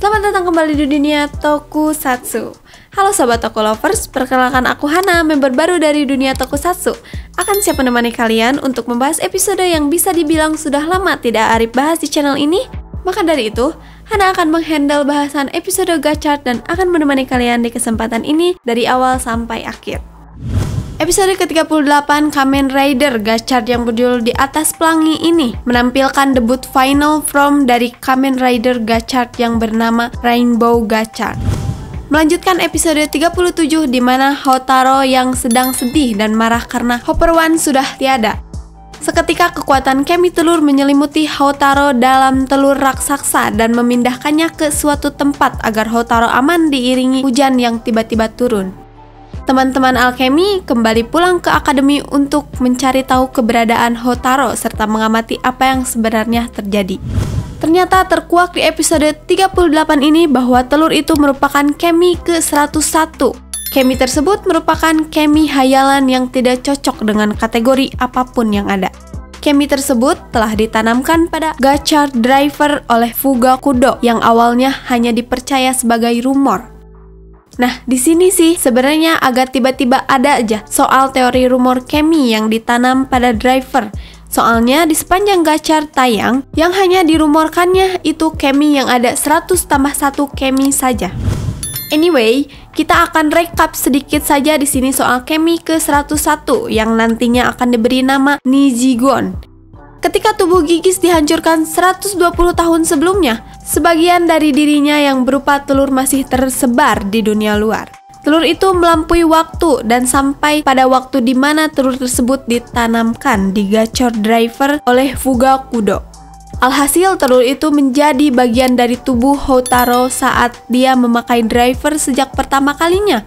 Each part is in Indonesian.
Selamat datang kembali di dunia Tokusatsu. Halo Sobat Toku Lovers, perkenalkan aku Hana, member baru dari dunia Tokusatsu. Akan siap menemani kalian untuk membahas episode yang bisa dibilang sudah lama tidak Arif bahas di channel ini. Maka dari itu, Hana akan menghandle bahasan episode Gachard dan akan menemani kalian di kesempatan ini dari awal sampai akhir. Episode ke-38 Kamen Rider Gachard yang berjudul Di Atas Pelangi ini menampilkan debut final form dari Kamen Rider Gachard yang bernama Rainbow Gachard. Melanjutkan episode 37 di mana Houtaro yang sedang sedih dan marah karena Hopper One sudah tiada. Seketika kekuatan Kemi Telur menyelimuti Houtaro dalam telur raksasa dan memindahkannya ke suatu tempat agar Houtaro aman diiringi hujan yang tiba-tiba turun. Teman-teman alkemi kembali pulang ke akademi untuk mencari tahu keberadaan Houtaro serta mengamati apa yang sebenarnya terjadi. Ternyata terkuak di episode 38 ini bahwa telur itu merupakan Kemi ke-101. Kemi tersebut merupakan Kemi hayalan yang tidak cocok dengan kategori apapun yang ada. Kemi tersebut telah ditanamkan pada Gachard Driver oleh Fugakudo yang awalnya hanya dipercaya sebagai rumor. Nah, di sini sih sebenarnya agak tiba-tiba ada aja soal teori rumor Kemi yang ditanam pada Driver. Soalnya di sepanjang Gachard tayang, yang hanya dirumorkannya itu Kemi yang ada 100 tambah 1 Kemi saja. Anyway, kita akan recap sedikit saja di sini soal Kemi ke-101 yang nantinya akan diberi nama Nijigon. Ketika tubuh Gigis dihancurkan 120 tahun sebelumnya, sebagian dari dirinya yang berupa telur masih tersebar di dunia luar. Telur itu melampaui waktu dan sampai pada waktu di mana telur tersebut ditanamkan di Gachard Driver oleh Fugakudo. Alhasil telur itu menjadi bagian dari tubuh Houtaro saat dia memakai Driver sejak pertama kalinya.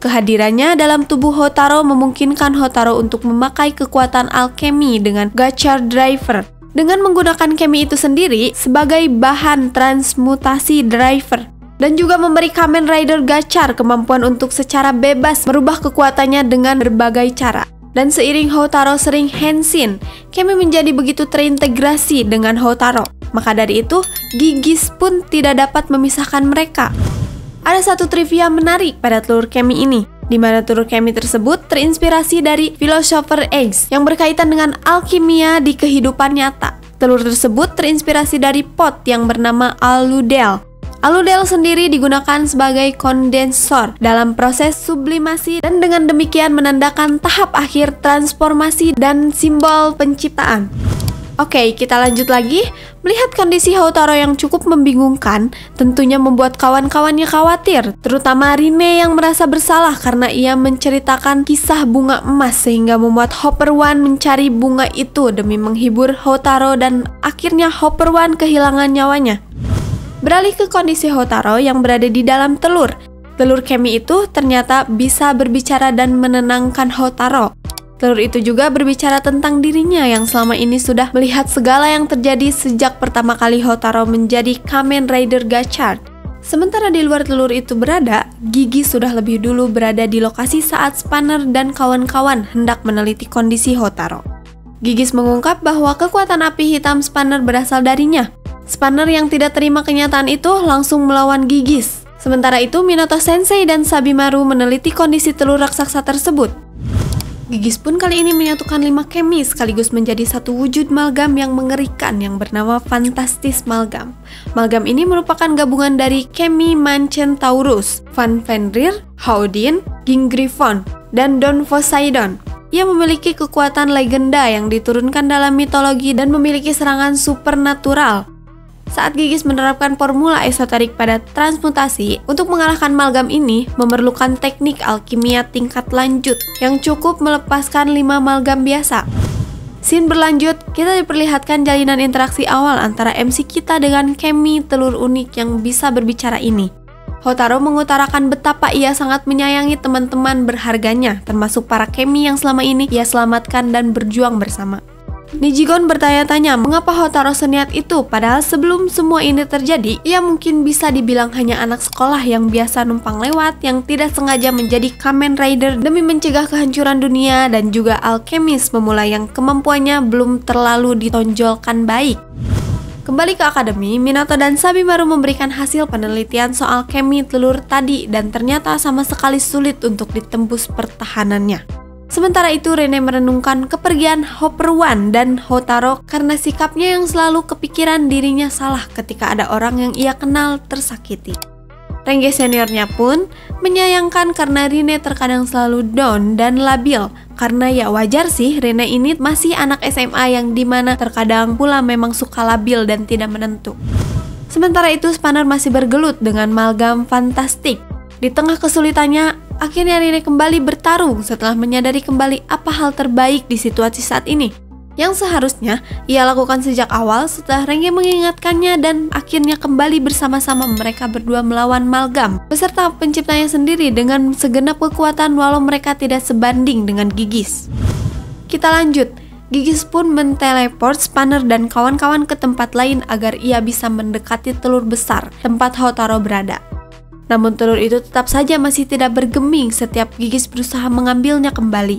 Kehadirannya dalam tubuh Houtaro memungkinkan Houtaro untuk memakai kekuatan alkemi dengan Gachard Driver. Dengan menggunakan Kemi itu sendiri sebagai bahan transmutasi Driver. Dan juga memberi Kamen Rider Gachard kemampuan untuk secara bebas merubah kekuatannya dengan berbagai cara. Dan seiring Houtaro sering henshin, Kemi menjadi begitu terintegrasi dengan Houtaro. Maka dari itu, Gigis pun tidak dapat memisahkan mereka. Ada satu trivia menarik pada telur Kemi ini, di mana telur Kemi tersebut terinspirasi dari Philosopher Eggs yang berkaitan dengan alkimia di kehidupan nyata. Telur tersebut terinspirasi dari pot yang bernama Aludel. Aludel sendiri digunakan sebagai kondensor dalam proses sublimasi dan dengan demikian menandakan tahap akhir transformasi dan simbol penciptaan. Oke, kita lanjut lagi. Melihat kondisi Houtaro yang cukup membingungkan, tentunya membuat kawan-kawannya khawatir, terutama Rine yang merasa bersalah karena ia menceritakan kisah bunga emas sehingga membuat Hopper One mencari bunga itu demi menghibur Houtaro dan akhirnya Hopper One kehilangan nyawanya. Beralih ke kondisi Houtaro yang berada di dalam telur. Telur Kemi itu ternyata bisa berbicara dan menenangkan Houtaro. Telur itu juga berbicara tentang dirinya yang selama ini sudah melihat segala yang terjadi sejak pertama kali Houtaro menjadi Kamen Rider Gachard. Sementara di luar telur itu berada, Gigi sudah lebih dulu berada di lokasi saat Spanner dan kawan-kawan hendak meneliti kondisi Houtaro. Gigis mengungkap bahwa kekuatan api hitam Spanner berasal darinya. Spanner yang tidak terima kenyataan itu langsung melawan Gigis. Sementara itu, Minato Sensei dan Sabimaru meneliti kondisi telur raksasa tersebut. Gigis pun kali ini menyatukan 5 Kemi sekaligus menjadi satu wujud malgam yang mengerikan yang bernama Fantastis Malgam. Malgam ini merupakan gabungan dari Kemi Manchentaurus, Van Fenrir, Houdin, Gingrifon, dan Don Poseidon. Ia memiliki kekuatan legenda yang diturunkan dalam mitologi dan memiliki serangan supernatural. Saat Gigis menerapkan formula esoterik pada transmutasi, untuk mengalahkan malgam ini memerlukan teknik alkimia tingkat lanjut yang cukup melepaskan 5 malgam biasa. Scene berlanjut, kita diperlihatkan jalinan interaksi awal antara MC kita dengan Kemi telur unik yang bisa berbicara ini. Houtaro mengutarakan betapa ia sangat menyayangi teman-teman berharganya, termasuk para Kemi yang selama ini ia selamatkan dan berjuang bersama. Nijigon bertanya-tanya mengapa Houtaro seniat itu, padahal sebelum semua ini terjadi, ia mungkin bisa dibilang hanya anak sekolah yang biasa numpang lewat, yang tidak sengaja menjadi Kamen Rider demi mencegah kehancuran dunia, dan juga alkemis pemula yang kemampuannya belum terlalu ditonjolkan baik. Kembali ke akademi, Minato dan Sabimaru memberikan hasil penelitian soal kemi telur tadi dan ternyata sama sekali sulit untuk ditembus pertahanannya. Sementara itu, Rene merenungkan kepergian Hopper One dan Hotaro karena sikapnya yang selalu kepikiran dirinya salah ketika ada orang yang ia kenal tersakiti. Renge seniornya pun menyayangkan karena Rene terkadang selalu down dan labil. Karena ya wajar sih, Rene ini masih anak SMA yang dimana terkadang pula memang suka labil dan tidak menentu. Sementara itu, Spanner masih bergelut dengan Malgam Fantastik. Di tengah kesulitannya, akhirnya Rene kembali bertarung setelah menyadari kembali apa hal terbaik di situasi saat ini yang seharusnya ia lakukan sejak awal setelah Renge mengingatkannya, dan akhirnya kembali bersama-sama mereka berdua melawan Malgam beserta penciptanya sendiri dengan segenap kekuatan walau mereka tidak sebanding dengan Gigis. Kita lanjut. Gigis pun menteleport Spanner dan kawan-kawan ke tempat lain agar ia bisa mendekati telur besar tempat Hotaro berada. Namun telur itu tetap saja masih tidak bergeming setiap Gigis berusaha mengambilnya kembali.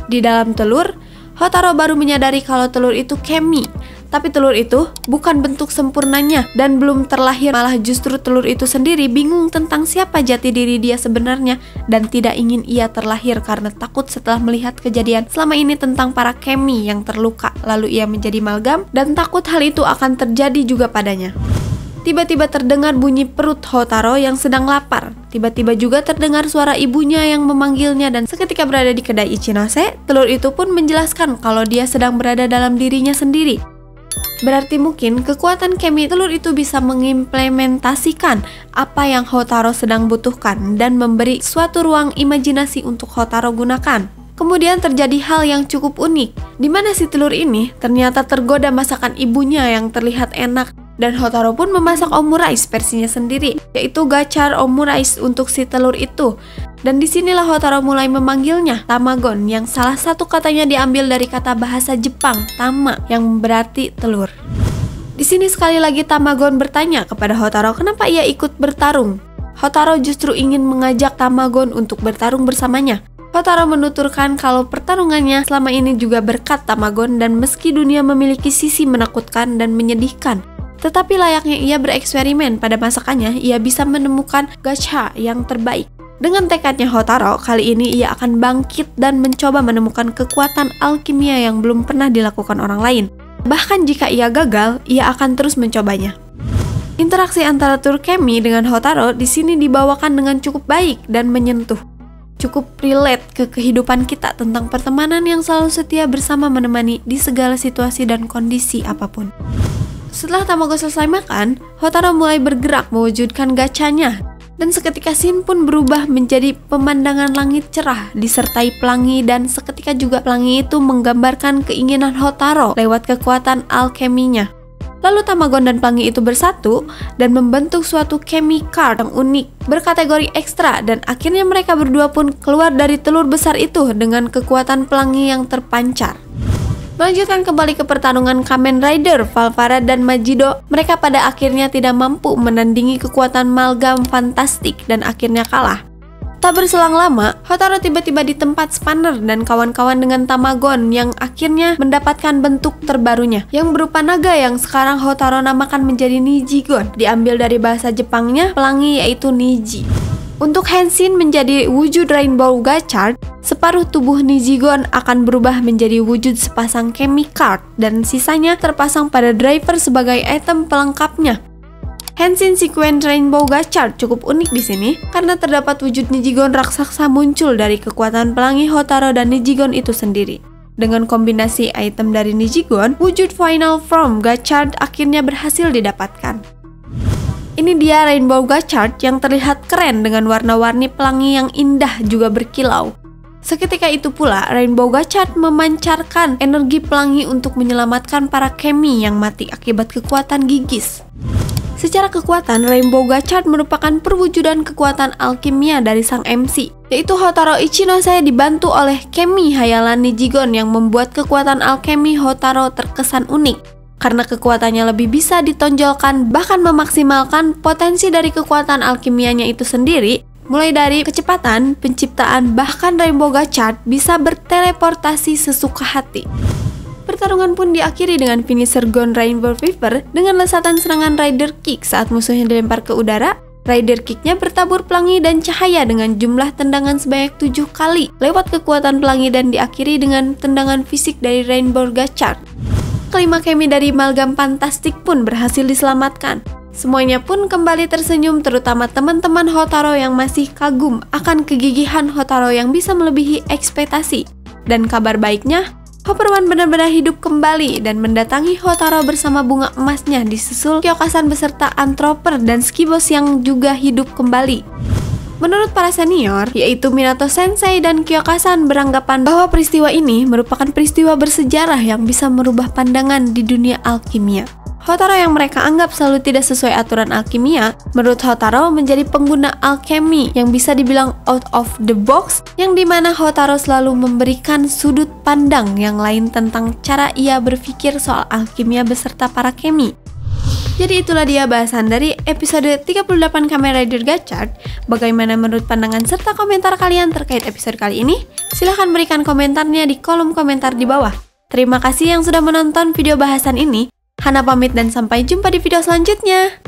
Di dalam telur, Hotaro baru menyadari kalau telur itu kemi, tapi telur itu bukan bentuk sempurnanya dan belum terlahir, malah justru telur itu sendiri bingung tentang siapa jati diri dia sebenarnya dan tidak ingin ia terlahir karena takut setelah melihat kejadian selama ini tentang para kemi yang terluka lalu ia menjadi Malgam dan takut hal itu akan terjadi juga padanya. Tiba-tiba terdengar bunyi perut Hotaro yang sedang lapar. Tiba-tiba juga terdengar suara ibunya yang memanggilnya dan seketika berada di kedai Ichinose, telur itu pun menjelaskan kalau dia sedang berada dalam dirinya sendiri. Berarti mungkin kekuatan kemi telur itu bisa mengimplementasikan apa yang Hotaro sedang butuhkan dan memberi suatu ruang imajinasi untuk Hotaro gunakan. Kemudian terjadi hal yang cukup unik, di mana si telur ini ternyata tergoda masakan ibunya yang terlihat enak. Dan Hotaro pun memasak omurice versinya sendiri, yaitu gachar omurice untuk si telur itu. Dan disinilah Hotaro mulai memanggilnya Tamagon, yang salah satu katanya diambil dari kata bahasa Jepang tama, yang berarti telur. Di sini sekali lagi Tamagon bertanya kepada Hotaro kenapa ia ikut bertarung. Hotaro justru ingin mengajak Tamagon untuk bertarung bersamanya. Hotaro menuturkan kalau pertarungannya selama ini juga berkat Tamagon dan meski dunia memiliki sisi menakutkan dan menyedihkan, tetapi layaknya ia bereksperimen pada masakannya, ia bisa menemukan gacha yang terbaik. Dengan tekadnya Hotaro, kali ini ia akan bangkit dan mencoba menemukan kekuatan alkimia yang belum pernah dilakukan orang lain. Bahkan jika ia gagal, ia akan terus mencobanya. Interaksi antara Turkemi dengan Hotaro di sini dibawakan dengan cukup baik dan menyentuh. Cukup relate ke kehidupan kita tentang pertemanan yang selalu setia bersama menemani di segala situasi dan kondisi apapun. Setelah Tamago selesai makan, Hotaro mulai bergerak mewujudkan gachanya. Dan seketika scene pun berubah menjadi pemandangan langit cerah disertai pelangi, dan seketika juga pelangi itu menggambarkan keinginan Hotaro lewat kekuatan alkeminya. Lalu Tamagon dan pelangi itu bersatu dan membentuk suatu kemi card yang unik berkategori ekstra, dan akhirnya mereka berdua pun keluar dari telur besar itu dengan kekuatan pelangi yang terpancar. Melanjutkan kembali ke pertarungan Kamen Rider, Valvara dan Majido, mereka pada akhirnya tidak mampu menandingi kekuatan Malgam Fantastik dan akhirnya kalah. Tak berselang lama, Hotaro tiba-tiba di tempat Spanner dan kawan-kawan dengan Tamagon yang akhirnya mendapatkan bentuk terbarunya yang berupa naga yang sekarang Hotaro namakan menjadi Nijigon, diambil dari bahasa Jepangnya pelangi yaitu Niji. Untuk Henshin menjadi wujud Rainbow Gachard, separuh tubuh Nijigon akan berubah menjadi wujud sepasang Kemi Card dan sisanya terpasang pada driver sebagai item pelengkapnya. Henshin Sequence Rainbow Gachard cukup unik di sini karena terdapat wujud Nijigon raksasa muncul dari kekuatan pelangi Hotaro dan Nijigon itu sendiri. Dengan kombinasi item dari Nijigon, wujud Final Form Gachard akhirnya berhasil didapatkan. Ini dia Rainbow Gachard yang terlihat keren dengan warna-warni pelangi yang indah juga berkilau. Seketika itu pula, Rainbow Gachard memancarkan energi pelangi untuk menyelamatkan para kemi yang mati akibat kekuatan Gigis. Secara kekuatan, Rainbow Gachard merupakan perwujudan kekuatan alkimia dari sang MC, yaitu Hotaro Ichinose dibantu oleh kemi hayalan Nijigon yang membuat kekuatan alkemi Hotaro terkesan unik. Karena kekuatannya lebih bisa ditonjolkan bahkan memaksimalkan potensi dari kekuatan alkimianya itu sendiri, mulai dari kecepatan, penciptaan, bahkan Rainbow Gachard bisa berteleportasi sesuka hati. Pertarungan pun diakhiri dengan finisher Gon Rainbow Fever dengan lesatan serangan Rider Kick saat musuhnya dilempar ke udara. Rider Kick-nya bertabur pelangi dan cahaya dengan jumlah tendangan sebanyak 7 kali lewat kekuatan pelangi dan diakhiri dengan tendangan fisik dari Rainbow Gachard. Kelima Kemi dari Malgam Fantastic pun berhasil diselamatkan. Semuanya pun kembali tersenyum, terutama teman-teman Hotaru yang masih kagum akan kegigihan Hotaru yang bisa melebihi ekspektasi. Dan kabar baiknya, Hopper One benar-benar hidup kembali dan mendatangi Hotaru bersama bunga emasnya disusul Kyokasan beserta Anthroper dan Skibos yang juga hidup kembali. Menurut para senior, yaitu Minato Sensei dan Kyokasan beranggapan bahwa peristiwa ini merupakan peristiwa bersejarah yang bisa merubah pandangan di dunia alkimia. Hotaru yang mereka anggap selalu tidak sesuai aturan alkimia, menurut Hotaru menjadi pengguna alkemi yang bisa dibilang out of the box, yang dimana Hotaru selalu memberikan sudut pandang yang lain tentang cara ia berpikir soal alkimia beserta para kemi. Jadi itulah dia bahasan dari episode 38 Kamen Rider Gachard. Bagaimana menurut pandangan serta komentar kalian terkait episode kali ini? Silahkan berikan komentarnya di kolom komentar di bawah. Terima kasih yang sudah menonton video bahasan ini. Hana pamit dan sampai jumpa di video selanjutnya.